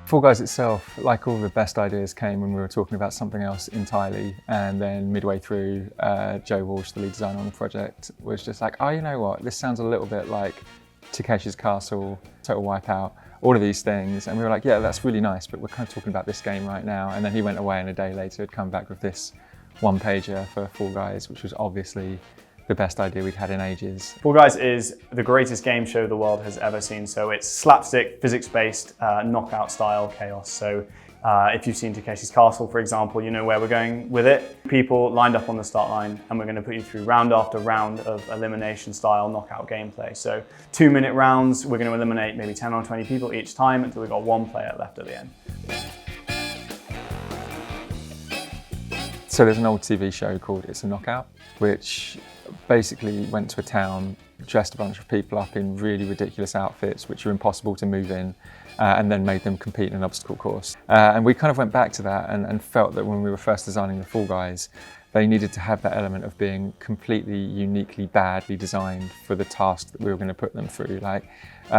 Fall Guys itself, like all the best ideas, came when we were talking about something else entirely, and then midway through, Joe Walsh, the lead designer on the project, was just like, oh, you know what, this sounds a little bit like Takeshi's Castle, Total Wipeout, all of these things, and we were like, yeah, that's really nice, but we're kind of talking about this game right now. And then he went away, and a day later had come back with this one-pager for Fall Guys, which was obviously the best idea we'd had in ages. Fall Guys is the greatest game show the world has ever seen. So it's slapstick, physics-based, knockout style chaos. So if you've seen Takeshi's Castle, for example, you know where we're going with it. People lined up on the start line, and we're going to put you through round after round of elimination style knockout gameplay. So 2-minute rounds, we're going to eliminate maybe 10 or 20 people each time until we've got one player left at the end. So there's an old TV show called It's a Knockout, which basically went to a town, dressed a bunch of people up in really ridiculous outfits which are impossible to move in, and then made them compete in an obstacle course. And we kind of went back to that and felt that when we were first designing the Fall Guys, they needed to have that element of being completely uniquely badly designed for the task that we were going to put them through. Like,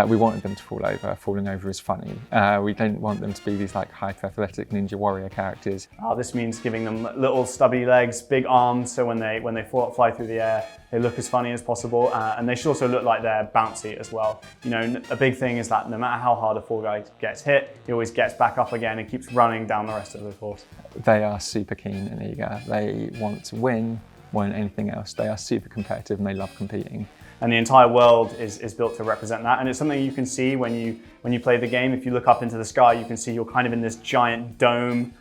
we wanted them to fall over. Falling over is funny. We didn't want them to be these like hyper-athletic ninja warrior characters. This means giving them little stubby legs, big arms, so when they fly through the air, they look as funny as possible, and they should also look like they're bouncy as well. You know, a big thing is that no matter how hard a Fall Guy gets hit, he always gets back up again and keeps running down the rest of the course. They are super keen and eager. They want to win more than anything else. They are super competitive and they love competing. And the entire world is built to represent that. And it's something you can see when you play the game. If you look up into the sky, you can see you're kind of in this giant dome.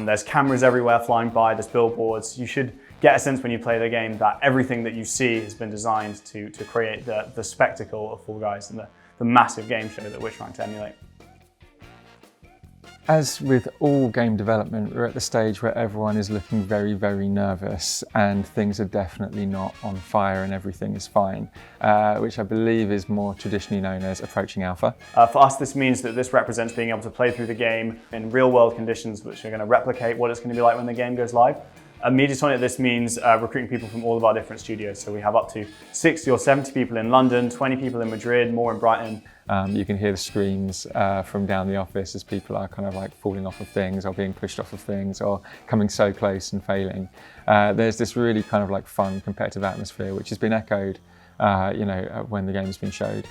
There's cameras everywhere flying by, there's billboards. You should get a sense when you play the game that everything that you see has been designed to create the spectacle of Fall Guys and the massive game show that we're trying to emulate. As with all game development, we're at the stage where everyone is looking very, very nervous, and things are definitely not on fire and everything is fine, which I believe is more traditionally known as approaching alpha. For us, this means that this represents being able to play through the game in real world conditions, which are going to replicate what it's going to be like when the game goes live. At Mediatonic, this means recruiting people from all of our different studios. So we have up to 60 or 70 people in London, 20 people in Madrid, more in Brighton. You can hear the screams from down the office as people are kind of like falling off of things or being pushed off of things or coming so close and failing. There's this really kind of like fun competitive atmosphere which has been echoed when the game has been showed.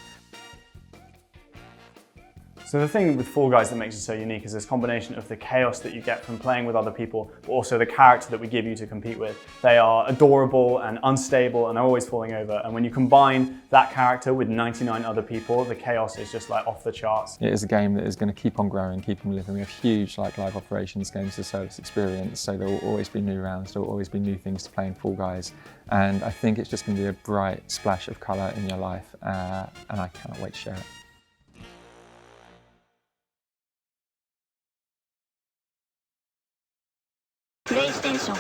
So the thing with Fall Guys that makes it so unique is this combination of the chaos that you get from playing with other people, but also the character that we give you to compete with. They are adorable and unstable and they're always falling over. And when you combine that character with 99 other people, the chaos is just like off the charts. It is a game that is going to keep on growing, keep on living. We have huge like live operations, games as a service experience. So there will always be new rounds, there will always be new things to play in Fall Guys. And I think it's just going to be a bright splash of colour in your life. And I cannot wait to share it. PlayStation